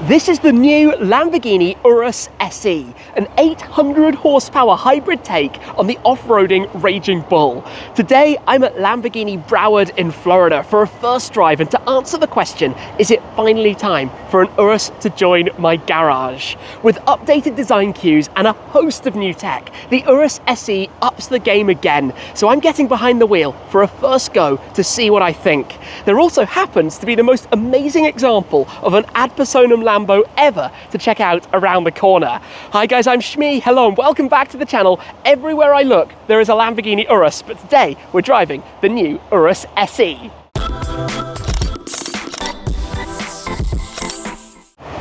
This is the new Lamborghini Urus SE, an 800 horsepower hybrid take on the off-roading Raging Bull. Today, I'm at Lamborghini Broward in Florida for a first drive, and to answer the question, is it finally time for an Urus to join my garage? With updated design cues and a host of new tech, the Urus SE ups the game again, so I'm getting behind the wheel for a first go to see what I think. There also happens to be the most amazing example of an ad personam Lambo ever to check out around the corner. Hi guys, I'm Shmee, hello and welcome back to the channel. Everywhere I look, there is a Lamborghini Urus, but today we're driving the new Urus SE.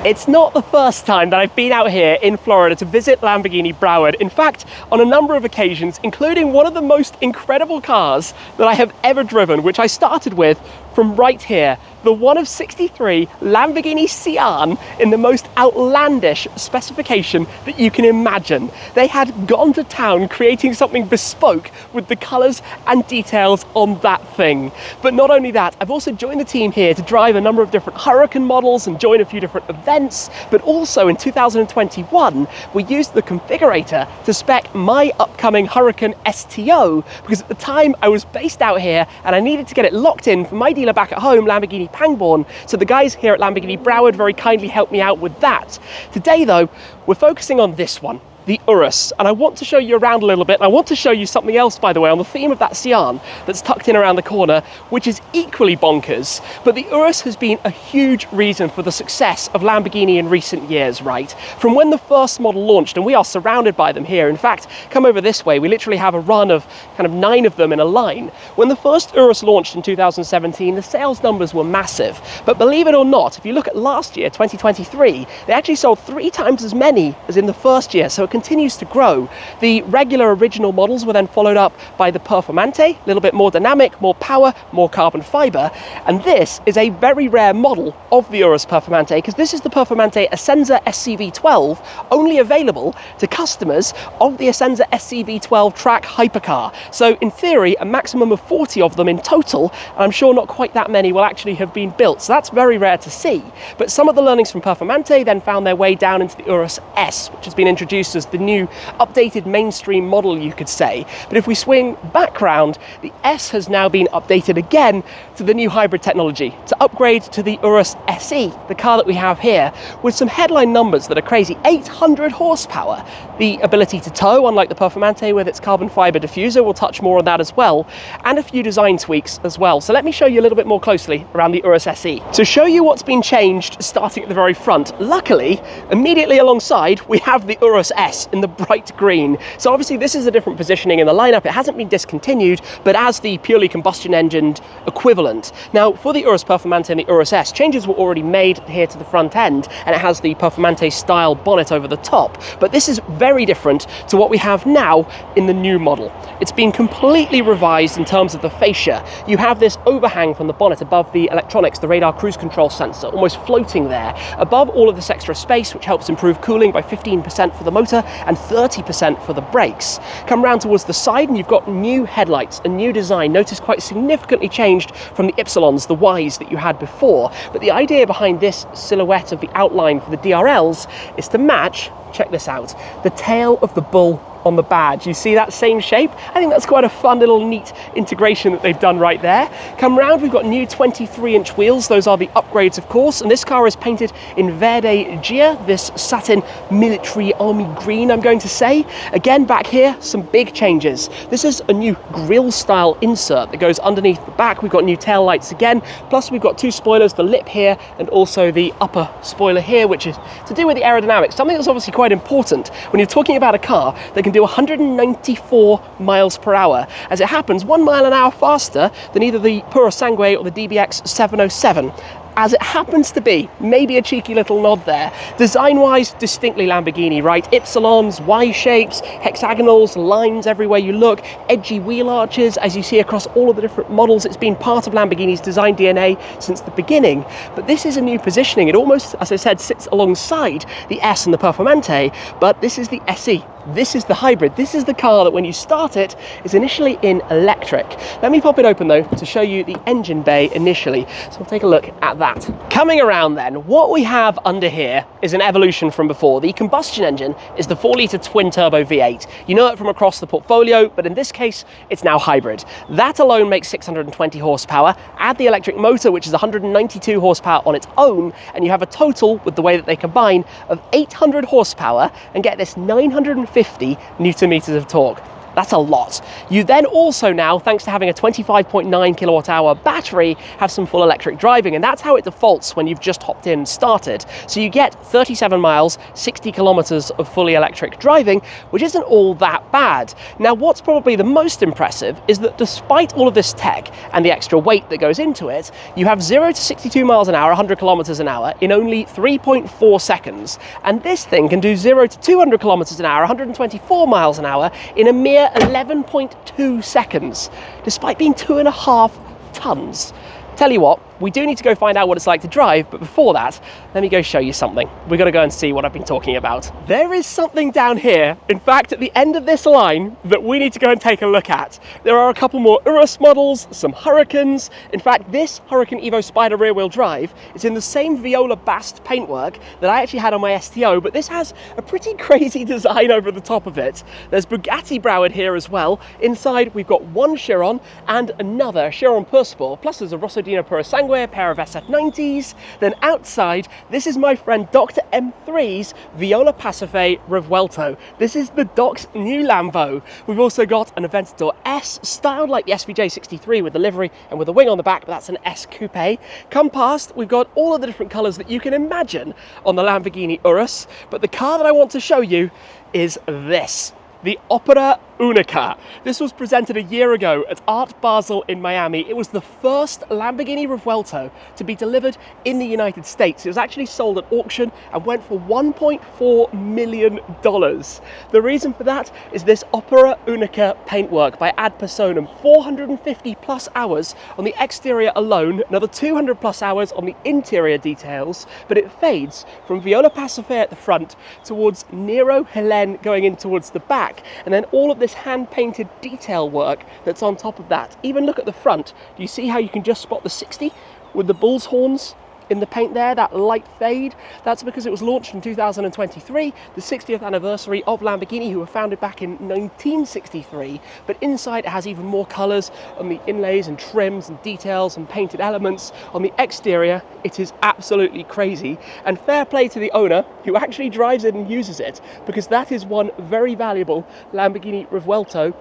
It's not the first time that I've been out here in Florida to visit Lamborghini Broward. In fact, on a number of occasions, including one of the most incredible cars that I have ever driven, which I started with from right here, the one of 63 Lamborghini Sian in the most outlandish specification that you can imagine. They had gone to town creating something bespoke with the colors and details on that thing. But not only that, I've also joined the team here to drive a number of different Huracan models and join a few different events, but also in 2021, we used the configurator to spec my upcoming Huracan STO, because at the time I was based out here and I needed to get it locked in for my dealer back at home, Lamborghini Pangborn, so the guys here at Lamborghini Broward very kindly helped me out with that. Today though, we're focusing on this one, the Urus, and I want to show you around a little bit. I want to show you something else, by the way, on the theme of that Sian that's tucked in around the corner, which is equally bonkers. But the Urus has been a huge reason for the success of Lamborghini in recent years, right? From when the first model launched, and we are surrounded by them here. In fact, come over this way, we literally have a run of kind of 9 of them in a line. When the first Urus launched in 2017, the sales numbers were massive. But believe it or not, if you look at last year, 2023, they actually sold 3 times as many as in the first year. So it continues to grow. The regular original models were then followed up by the Performante, a little bit more dynamic, more power, more carbon fiber, and this is a very rare model of the Urus Performante, because this is the Performante Essenza SCV12, only available to customers of the Essenza SCV12 track hypercar. So in theory, a maximum of 40 of them in total, and I'm sure not quite that many will actually have been built, so that's very rare to see. But some of the learnings from Performante then found their way down into the Urus S, which has been introduced as the new updated mainstream model, you could say. But if we swing back round, the S has now been updated again to the new hybrid technology to upgrade to the Urus SE, the car that we have here, with some headline numbers that are crazy. 800 horsepower, the ability to tow, unlike the Performante with its carbon fiber diffuser. We'll touch more on that as well, and a few design tweaks as well. So let me show you a little bit more closely around the Urus SE. To show you what's been changed starting at the very front, luckily, immediately alongside, we have the Urus S in the bright green. So obviously this is a different positioning in the lineup. It hasn't been discontinued, but as the purely combustion engined equivalent. Now for the Urus Performante and the Urus S, changes were already made here to the front end, and it has the Performante style bonnet over the top. But this is very different to what we have now in the new model. It's been completely revised in terms of the fascia. You have this overhang from the bonnet above the electronics, the radar cruise control sensor, almost floating there, above all of this extra space, which helps improve cooling by 15% for the motor and 30% for the brakes. Come round towards the side and you've got new headlights, a new design. Notice quite significantly changed from the Ypsilons, the Ys that you had before. But the idea behind this silhouette of the outline for the DRLs is to match, check this out, the tail of the bull on the badge. You see that same shape? I think that's quite a fun little neat integration that they've done right there. Come round, we've got new 23-inch wheels. Those are the upgrades, of course, and this car is painted in Verde Gia, this satin military army green, I'm going to say. Again, back here, some big changes. This is a new grille style insert that goes underneath the back. We've got new tail lights again, plus we've got 2 spoilers, the lip here and also the upper spoiler here, which is to do with the aerodynamics, something that's obviously quite important when you're talking about a car that can do 194 miles per hour. As it happens, 1 mile an hour faster than either the Purosangue or the DBX707. As it happens to be, maybe a cheeky little nod there. Design-wise, distinctly Lamborghini, right? Ypsilons, Y-shapes, hexagonals, lines everywhere you look, edgy wheel arches, as you see across all of the different models. It's been part of Lamborghini's design DNA since the beginning. But this is a new positioning. It almost, as I said, sits alongside the S and the Performante, but this is the SE. This is the hybrid. This is the car that when you start it is initially in electric. Let me pop it open though to show you the engine bay initially. So we'll take a look at that. Coming around then, what we have under here is an evolution from before. The combustion engine is the 4-litre twin-turbo V8. You know it from across the portfolio, but in this case, it's now hybrid. That alone makes 620 horsepower. Add the electric motor, which is 192 horsepower on its own, and you have a total, with the way that they combine, of 800 horsepower, and get this 950 newton meters of torque. That's a lot. You then also now, thanks to having a 25.9 kilowatt hour battery, have some full electric driving, and that's how it defaults when you've just hopped in and started. So you get 37 miles, 60 kilometers of fully electric driving, which isn't all that bad. Now, what's probably the most impressive is that despite all of this tech and the extra weight that goes into it, you have 0 to 62 miles an hour, 100 kilometers an hour in only 3.4 seconds. And this thing can do 0 to 200 kilometers an hour, 124 miles an hour in a mere 11.2 seconds, despite being 2.5 tons. Tell you what, we do need to go find out what it's like to drive, but before that, let me go show you something. We've got to go and see what I've been talking about. There is something down here, in fact, at the end of this line, that we need to go and take a look at. There are a couple more Urus models, some Huracans. In fact, this Huracan Evo Spider rear-wheel drive is in the same Viola Bast paintwork that I actually had on my STO, but this has a pretty crazy design over the top of it. There's Bugatti Broward here as well. Inside, we've got one Chiron and another Chiron Pur Sport, plus there's a Lamborghini Purosangue, a pair of SF90s. Then outside, this is my friend Dr. M3's Viola Pacife Revuelto. This is the Doc's new Lambo. We've also got an Aventador S, styled like the SVJ63 with the livery and with a wing on the back, but that's an S Coupe. Come past, we've got all of the different colours that you can imagine on the Lamborghini Urus, but the car that I want to show you is this. The Opera Unica. This was presented a year ago at Art Basel in Miami. It was the first Lamborghini Revuelto to be delivered in the United States. It was actually sold at auction and went for $1.4 million. The reason for that is this Opera Unica paintwork by Ad Personam. 450 plus hours on the exterior alone, another 200 plus hours on the interior details, but it fades from Viola Pacife at the front towards Nero Helene going in towards the back, and then all of this hand-painted detail work that's on top of that. Even look at the front. Do you see how you can just spot the 60 with the bull's horns in the paint there, that light fade? That's because it was launched in 2023, the 60th anniversary of Lamborghini, who were founded back in 1963. But inside it has even more colours on the inlays and trims and details and painted elements. On the exterior, it is absolutely crazy. And fair play to the owner who actually drives it and uses it, because that is one very valuable Lamborghini Revuelto.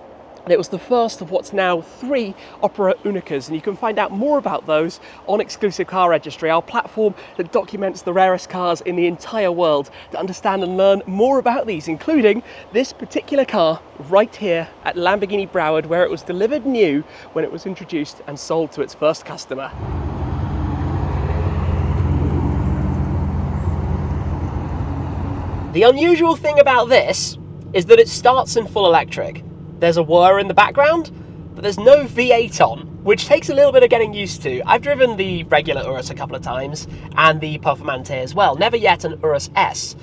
And it was the first of what's now 3 Opera Unicas, and you can find out more about those on Exclusive Car Registry, our platform that documents the rarest cars in the entire world, to understand and learn more about these, including this particular car right here at Lamborghini Broward, where it was delivered new when it was introduced and sold to its first customer. The unusual thing about this is that it starts in full electric. There's a whir in the background, but there's no V8 on, which takes a little bit of getting used to. I've driven the regular Urus a couple of times, and the Performante as well. Never yet an Urus S,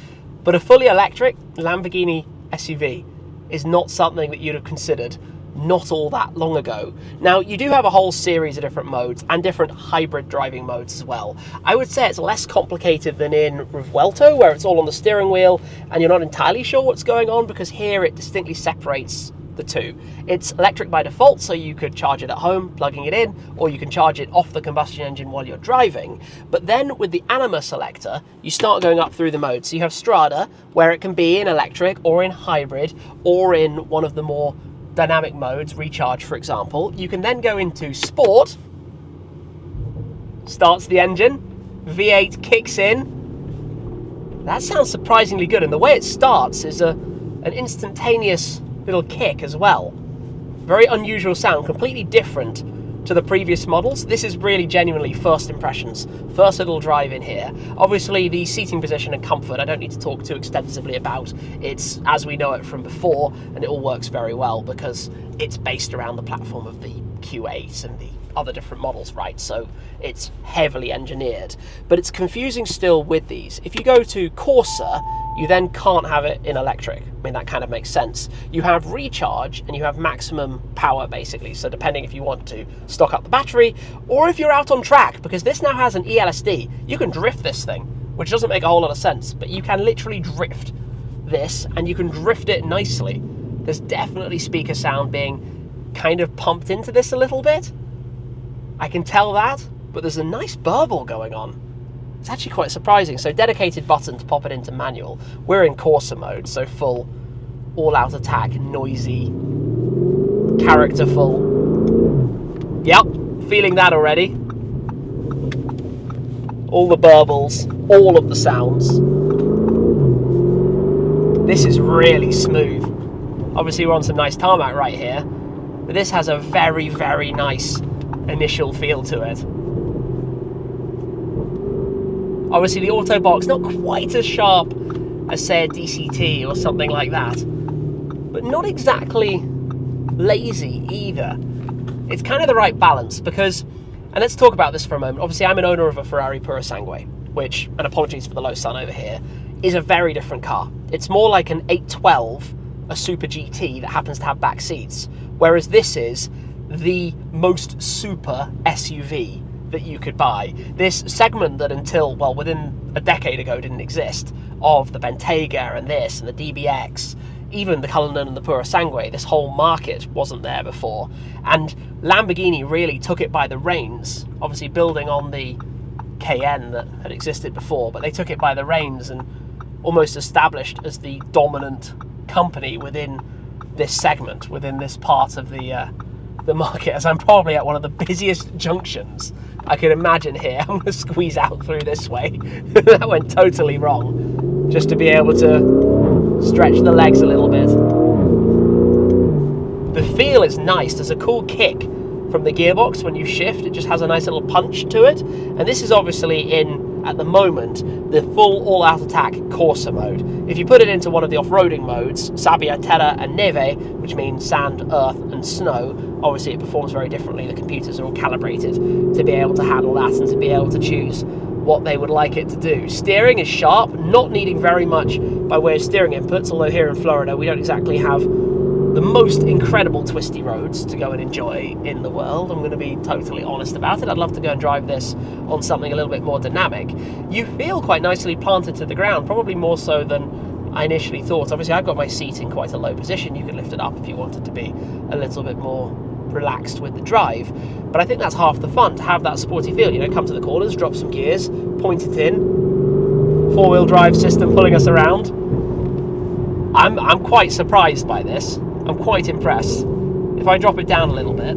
but a fully electric Lamborghini SUV is not something that you'd have considered not all that long ago. Now, you do have a whole series of different modes and different hybrid driving modes as well. I would say it's less complicated than in Revuelto, where it's all on the steering wheel and you're not entirely sure what's going on, because here it distinctly separates the two. It's electric by default, so you could charge it at home, plugging it in, or you can charge it off the combustion engine while you're driving. But then with the Anima selector, you start going up through the modes. So you have Strada, where it can be in electric or in hybrid or in one of the more dynamic modes, recharge for example. You can then go into Sport, starts the engine, V8 kicks in. That sounds surprisingly good, and the way it starts is an instantaneous little kick as well. Very unusual sound, completely different to the previous models. This is really genuinely first impressions, first little drive in here. Obviously the seating position and comfort I don't need to talk too extensively about. It's as we know it from before, and it all works very well because it's based around the platform of the Q8 and the other different models, right? So it's heavily engineered, but it's confusing still with these. If you go to Corsa, you then can't have it in electric. I mean, that kind of makes sense. You have recharge and you have maximum power, basically. So depending if you want to stock up the battery or if you're out on track, because this now has an ELSD, you can drift this thing, which doesn't make a whole lot of sense, but you can literally drift this and you can drift it nicely. There's definitely speaker sound being kind of pumped into this a little bit. I can tell that, but there's a nice burble going on. It's actually quite surprising. So dedicated button to pop it into manual. We're in Corsa mode, so full all-out attack, noisy, characterful. Yep, feeling that already. All the burbles, all of the sounds. This is really smooth. Obviously we're on some nice tarmac right here, but this has a very, very nice initial feel to it. Obviously the auto box not quite as sharp as say a DCT or something like that, but not exactly lazy either. It's kind of the right balance because, and let's talk about this for a moment, obviously I'm an owner of a Ferrari Purosangue, which, and apologies for the low sun over here, is a very different car. It's more like an 812, a Super GT that happens to have back seats, whereas this is the most super SUV that you could buy. This segment that until, well, within a decade ago didn't exist, of the Bentayga and this and the DBX, even the Cullinan and the Purosangue, this whole market wasn't there before. And Lamborghini really took it by the reins, obviously building on the Cayenne that had existed before, but they took it by the reins and almost established as the dominant company within this segment, within this part of the market, as I'm probably at one of the busiest junctions I could imagine here. I'm going to squeeze out through this way. That went totally wrong, just to be able to stretch the legs a little bit. The feel is nice. There's a cool kick from the gearbox when you shift. It just has a nice little punch to it. And this is obviously in, at the moment, the full all-out attack Corsa mode. If you put it into one of the off-roading modes, Sabbia, Terra and Neve, which means sand, earth and snow, obviously it performs very differently. The computers are all calibrated to be able to handle that and to be able to choose what they would like it to do. Steering is sharp, not needing very much by way of steering inputs, although here in Florida we don't exactly have the most incredible twisty roads to go and enjoy in the world. I'm going to be totally honest about it. I'd love to go and drive this on something a little bit more dynamic. You feel quite nicely planted to the ground, probably more so than I initially thought. Obviously I've got my seat in quite a low position. You can lift it up if you wanted to be a little bit more relaxed with the drive, but I think that's half the fun, to have that sporty feel. You know, come to the corners, drop some gears, point it in, four-wheel drive system pulling us around. I'm quite surprised by this. I'm quite impressed. If I drop it down a little bit,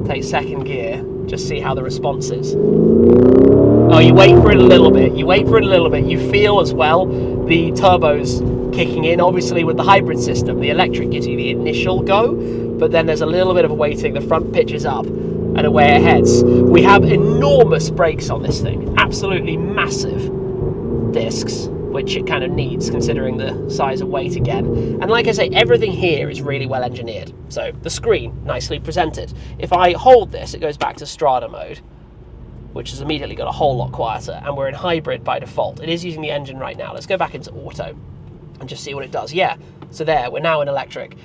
take second gear, just see how the response is. Oh, you wait for it a little bit. You wait for it a little bit. You feel as well the turbos kicking in. Obviously with the hybrid system, the electric gives you the initial go, but then there's a little bit of a waiting. The front pitches up and away it heads. We have enormous brakes on this thing. Absolutely massive discs, which it kind of needs considering the size and weight again. And like I say, everything here is really well engineered. So the screen, nicely presented. If I hold this, it goes back to Strada mode, which has immediately got a whole lot quieter, and we're in hybrid by default. It is using the engine right now. Let's go back into auto and just see what it does. Yeah, so there, we're now in electric.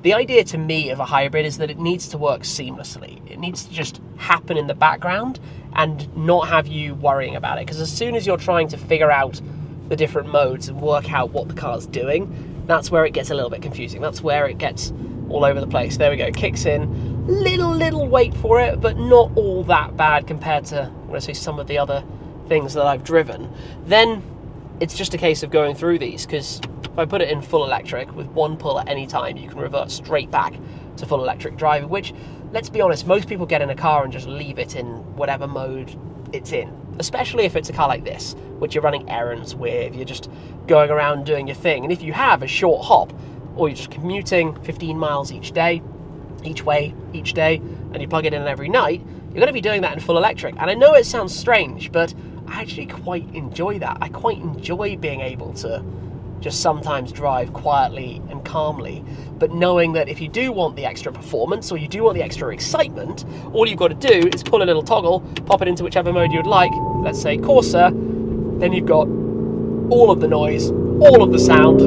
The idea to me of a hybrid is that it needs to work seamlessly. It needs to just happen in the background and not have you worrying about it, because as soon as you're trying to figure out the different modes and work out what the car's doing, that's where it gets a little bit confusing. That's where it gets all over the place. There we go, kicks in, little wait for it, but not all that bad compared to, I'm going to say, some of the other things that I've driven. Then it's just a case of going through these, because if I put it in full electric with one pull at any time, you can revert straight back to full electric driving, which, let's be honest, most people get in a car and just leave it in whatever mode it's in, especially if it's a car like this, which you're running errands with, you're just going around doing your thing. And if you have a short hop, or you're just commuting 15 miles each day, each way, each day, and you plug it in every night, you're going to be doing that in full electric. And I know it sounds strange, but I actually quite enjoy that. I quite enjoy being able to just sometimes drive quietly and calmly. But knowing that if you do want the extra performance, or you do want the extra excitement, all you've got to do is pull a little toggle, pop it into whichever mode you'd like, let's say Corsa, then you've got all of the noise, all of the sound,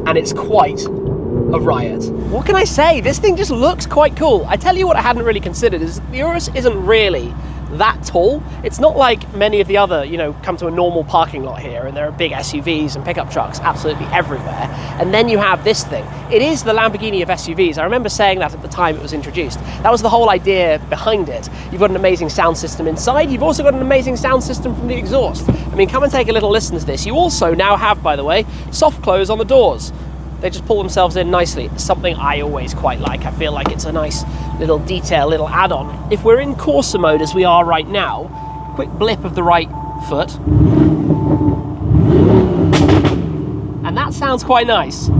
and it's quite a riot. What can I say? This thing just looks quite cool. I tell you what I hadn't really considered is the Urus isn't really that tall. It's not like many of the other, you know, come to a normal parking lot here and there are big SUVs and pickup trucks absolutely everywhere. And then you have this thing. It is the Lamborghini of SUVs. I remember saying that at the time it was introduced. That was the whole idea behind it. You've got an amazing sound system inside. You've also got an amazing sound system from the exhaust. I mean, come and take a little listen to this. You also now have, by the way, soft close on the doors. They just pull themselves in nicely. It's something I always quite like. I feel like it's a nice little detail, little add-on. If we're in Corsa mode as we are right now, quick blip of the right foot. And that sounds quite nice.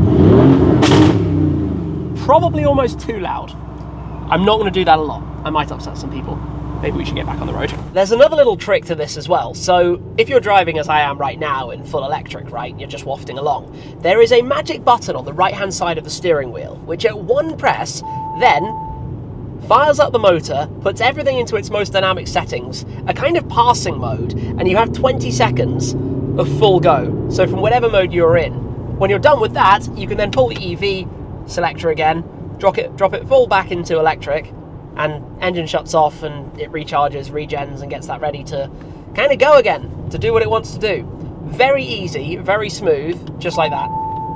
Probably almost too loud. I'm not gonna do that a lot. I might upset some people. Maybe we should get back on the road. There's another little trick to this as well. So if you're driving as I am right now in full electric, right, you're just wafting along, there is a magic button on the right-hand side of the steering wheel, which at one press then fires up the motor, puts everything into its most dynamic settings, a kind of passing mode, and you have 20 seconds of full go. So from whatever mode you're in, when you're done with that, you can then pull the EV selector again, drop it full back into electric, and engine shuts off and it recharges, regens, and gets that ready to kind of go again, to do what it wants to do. Very easy, very smooth, just like that.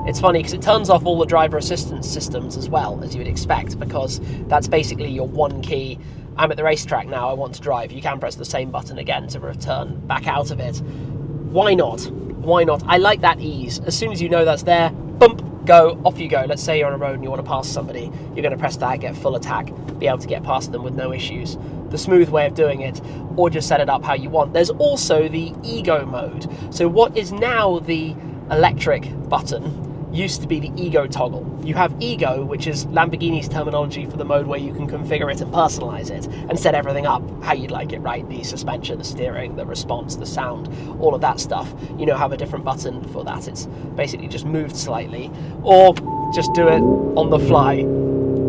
It's funny because it turns off all the driver assistance systems as well, as you would expect, because that's basically your one key. I'm at the racetrack now, I want to drive. You can press the same button again to return back out of it. Why not? Why not? I like that ease. As soon as you know that's there, bump, go, off you go. Let's say you're on a road and you want to pass somebody. You're going to press that, get full attack, be able to get past them with no issues. The smooth way of doing it, or just set it up how you want. There's also the Ego mode. So what is now the electric button used to be the Ego toggle. You have Ego, which is Lamborghini's terminology for the mode where you can configure it and personalize it and set everything up how you'd like it, right? The suspension, the steering, the response, the sound, all of that stuff. You now have a different button for that. It's basically just moved slightly, or just do it on the fly.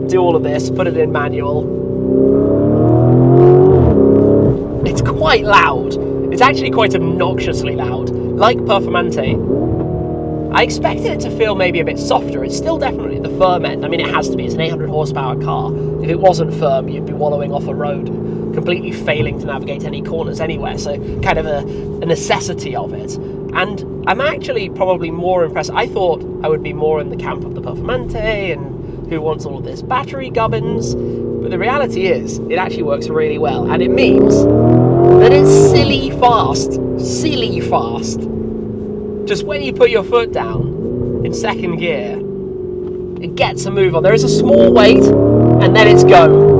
Do all of this, put it in manual. It's quite loud. It's actually quite obnoxiously loud, like Performante. I expected it to feel maybe a bit softer. It's still definitely the firm end. I mean, it has to be. It's an 800 horsepower car. If it wasn't firm, you'd be wallowing off a road and completely failing to navigate any corners anywhere. So kind of a necessity of it. And I'm actually probably more impressed. I thought I would be more in the camp of the Performante and who wants all of this battery gubbins. But the reality is, it actually works really well. And it means that it's silly fast. Silly fast. Just when you put your foot down in second gear, it gets a move on. There is a small wait, and then it's go.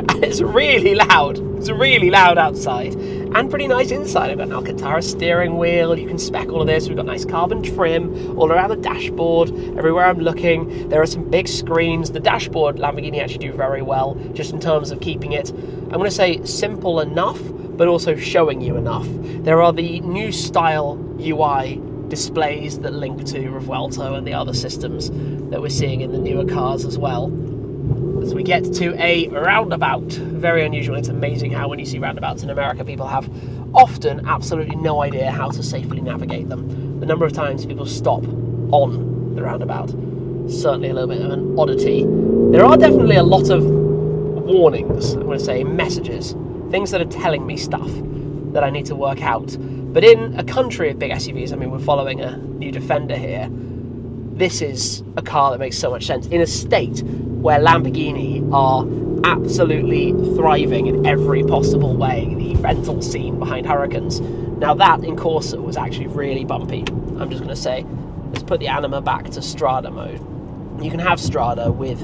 And it's really loud. It's really loud outside, and pretty nice inside. I've got an Alcantara steering wheel. You can spec all of this. We've got nice carbon trim all around the dashboard. Everywhere I'm looking, there are some big screens. The dashboard, Lamborghini actually do very well, just in terms of keeping it, I'm going to say, simple enough, but also showing you enough. There are the new style UI displays that link to Revuelto and the other systems that we're seeing in the newer cars as well. As we get to a roundabout, very unusual. It's amazing how when you see roundabouts in America, people have often absolutely no idea how to safely navigate them. The number of times people stop on the roundabout, certainly a little bit of an oddity. There are definitely a lot of warnings, I'm going to say messages, things that are telling me stuff that I need to work out. But in a country of big SUVs, I mean, we're following a new Defender here, this is a car that makes so much sense. In a state where Lamborghini are absolutely thriving in every possible way, the rental scene behind Huracans. Now that in Corsa was actually really bumpy. I'm just going to say, let's put the Anima back to Strada mode. You can have Strada with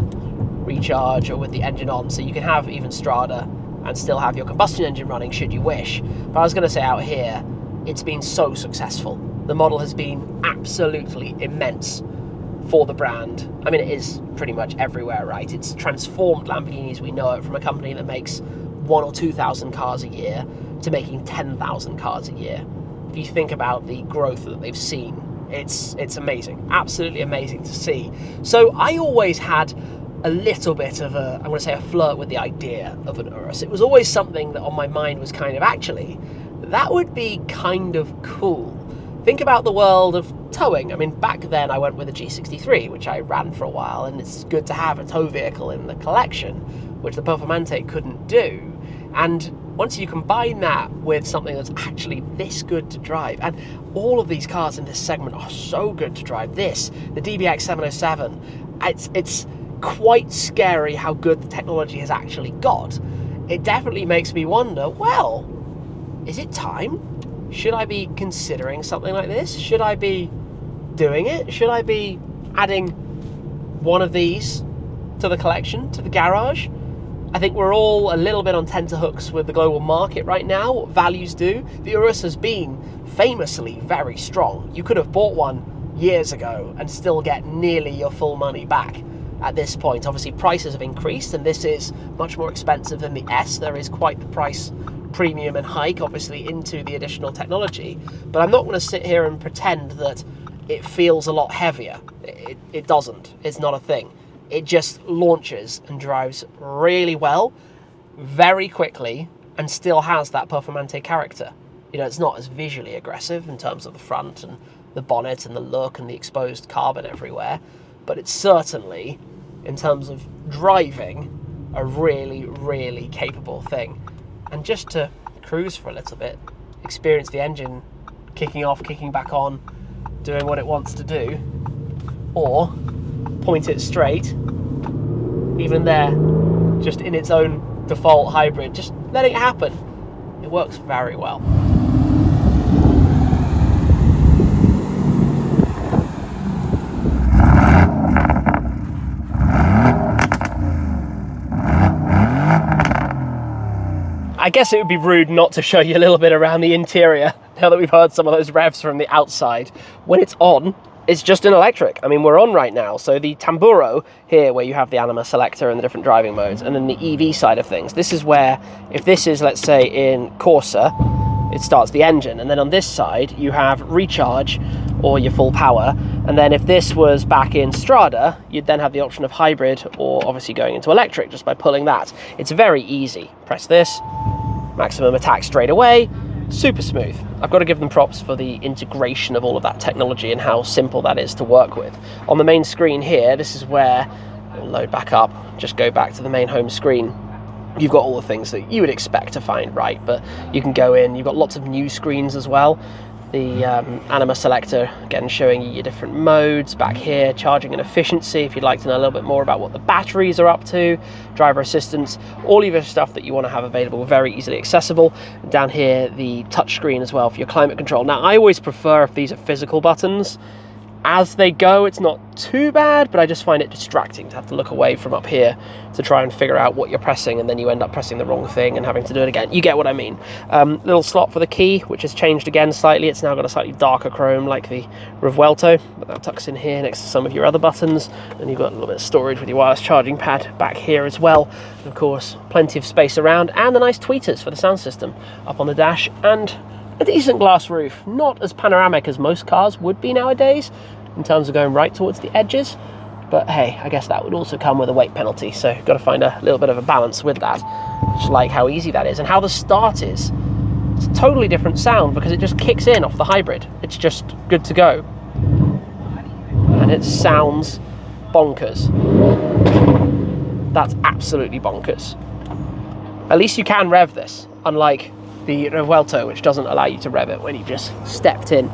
recharge or with the engine on, so you can have even Strada and still have your combustion engine running should you wish. But I was going to say out here, it's been so successful. The model has been absolutely immense for the brand. I mean, it is pretty much everywhere, right? It's transformed Lamborghini as we know it from a company that makes 1,000 or 2,000 cars a year to making 10,000 cars a year. If you think about the growth that they've seen, it's amazing, absolutely amazing to see. So I always had a little bit of a, I'm going to say, a flirt with the idea of an Urus. It was always something that on my mind was kind of, actually, that would be kind of cool. Think about the world of towing. I mean, back then I went with a G63, which I ran for a while, and it's good to have a tow vehicle in the collection, which the Performante couldn't do. And once you combine that with something that's actually this good to drive, and all of these cars in this segment are so good to drive. This, the DBX707, it's quite scary how good the technology has actually got. It definitely makes me wonder, well, is it time? Should I be considering something like this? Should I be doing it? Should I be adding one of these to the collection, to the garage? I think we're all a little bit on tenterhooks with the global market right now, what values do. The Urus has been famously very strong. You could have bought one years ago and still get nearly your full money back at this point. Obviously, prices have increased, and this is much more expensive than the S. There is quite the price premium and hike, obviously, into the additional technology. But I'm not going to sit here and pretend that it feels a lot heavier. It doesn't. It's not a thing. It just launches and drives really well, very quickly, and still has that Performante character. You know, it's not as visually aggressive in terms of the front and the bonnet and the look and the exposed carbon everywhere, but it's certainly, in terms of driving, a really, really capable thing. And just to cruise for a little bit, experience the engine kicking off, kicking back on, doing what it wants to do, or point it straight, even there, just in its own default hybrid, just letting it happen. It works very well. I guess it would be rude not to show you a little bit around the interior now that we've heard some of those revs from the outside. When it's on, it's just an electric. I mean, we're on right now. So the Tamburo here, where you have the anima selector and the different driving modes, and then the EV side of things. This is where, if this is, let's say, in Corsa, it starts the engine. And then on this side, you have recharge or your full power. And then if this was back in Strada, you'd then have the option of hybrid or obviously going into electric just by pulling that. It's very easy. Press this, maximum attack straight away, super smooth. I've got to give them props for the integration of all of that technology and how simple that is to work with. On the main screen here, this is where it'll load back up, just go back to the main home screen. You've got all the things that you would expect to find, right? But you can go in, you've got lots of new screens as well. The anima selector, again, showing you your different modes. Back here, charging and efficiency, if you'd like to know a little bit more about what the batteries are up to, driver assistance, all of your stuff that you want to have available, very easily accessible. And down here, the touch screen as well for your climate control. Now, I always prefer if these are physical buttons. As they go, it's not too bad, but I just find it distracting to have to look away from up here to try and figure out what you're pressing, and then you end up pressing the wrong thing and having to do it again. You get what I mean. Little slot for the key, which has changed again slightly. It's now got a slightly darker chrome like the Revuelto, but that tucks in here next to some of your other buttons. And you've got a little bit of storage with your wireless charging pad back here as well. And of course, plenty of space around, and the nice tweeters for the sound system up on the dash, and a decent glass roof. Not as panoramic as most cars would be nowadays in terms of going right towards the edges, but hey, I guess that would also come with a weight penalty, so got to find a little bit of a balance with that. Just like how easy that is, and how the start is. It's a totally different sound because it just kicks in off the hybrid. It's just good to go, and it sounds bonkers. That's absolutely bonkers. At least you can rev this, unlike the Revuelto, which doesn't allow you to rev it when you've just stepped in.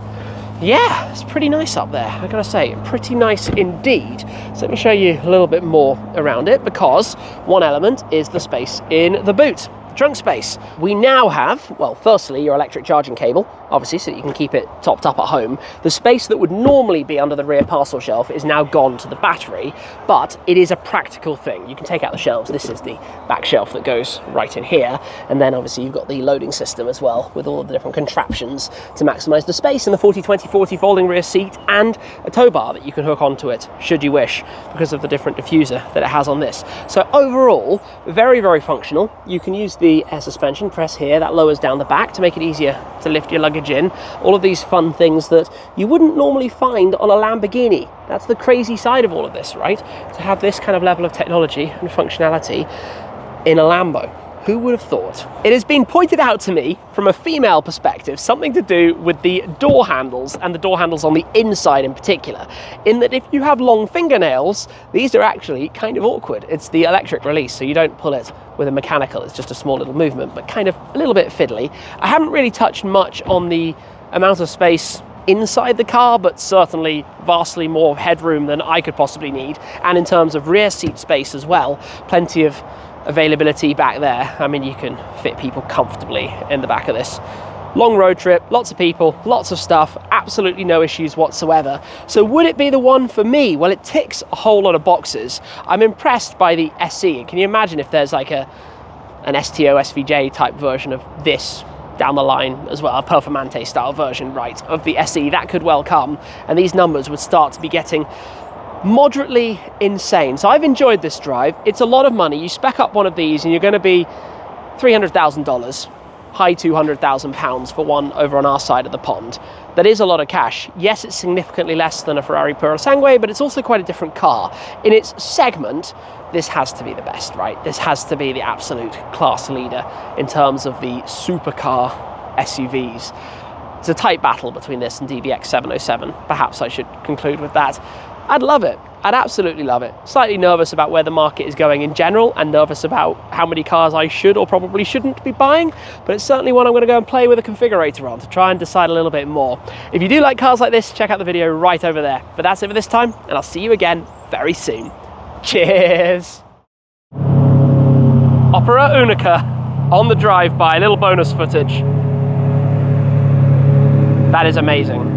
Yeah, it's pretty nice up there, I gotta say, pretty nice indeed. So let me show you a little bit more around it, because one element is the space in the boot. Trunk space. We now have, well, firstly, your electric charging cable, obviously, so that you can keep it topped up at home. The space that would normally be under the rear parcel shelf is now gone to the battery, but it is a practical thing. You can take out the shelves. This is the back shelf that goes right in here, and then obviously you've got the loading system as well, with all of the different contraptions to maximize the space, and the 40-20-40 folding rear seat, and a tow bar that you can hook onto it, should you wish, because of the different diffuser that it has on this. So overall, very, very functional. You can use the the air suspension, press here, that lowers down the back to make it easier to lift your luggage in. All of these fun things that you wouldn't normally find on a Lamborghini. That's the crazy side of all of this, right? To have this kind of level of technology and functionality in a Lambo. Who would have thought? It has been pointed out to me from a female perspective, something to do with the door handles, and the door handles on the inside in particular, in that if you have long fingernails, these are actually kind of awkward. It's the electric release, so you don't pull it with a mechanical, it's just a small little movement, but kind of a little bit fiddly. I haven't really touched much on the amount of space inside the car, but certainly vastly more headroom than I could possibly need, and in terms of rear seat space as well, plenty of availability back there. I mean, you can fit people comfortably in the back of this. Long road trip, lots of people, lots of stuff, absolutely no issues whatsoever. So would it be the one for me? Well, it ticks a whole lot of boxes. I'm impressed by the SE. Can you imagine if there's like an STO SVJ type version of this down the line as well, a Performante style version, right, of the SE? That could well come, and these numbers would start to be getting moderately insane. So I've enjoyed this drive. It's a lot of money. You spec up one of these and you're going to be $300,000, high £200,000 for one over on our side of the pond. That is a lot of cash. Yes, it's significantly less than a Ferrari Purosangue, but it's also quite a different car. In its segment, this has to be the best, right? This has to be the absolute class leader in terms of the supercar SUVs. It's a tight battle between this and DBX707. Perhaps I should conclude with that. I'd love it. I'd absolutely love it. Slightly nervous about where the market is going in general, and nervous about how many cars I should or probably shouldn't be buying, but it's certainly one I'm going to go and play with a configurator on to try and decide a little bit more. If you do like cars like this, check out the video right over there. But that's it for this time, and I'll see you again very soon. Cheers! Opera Unica on the drive-by, little bonus footage. That is amazing.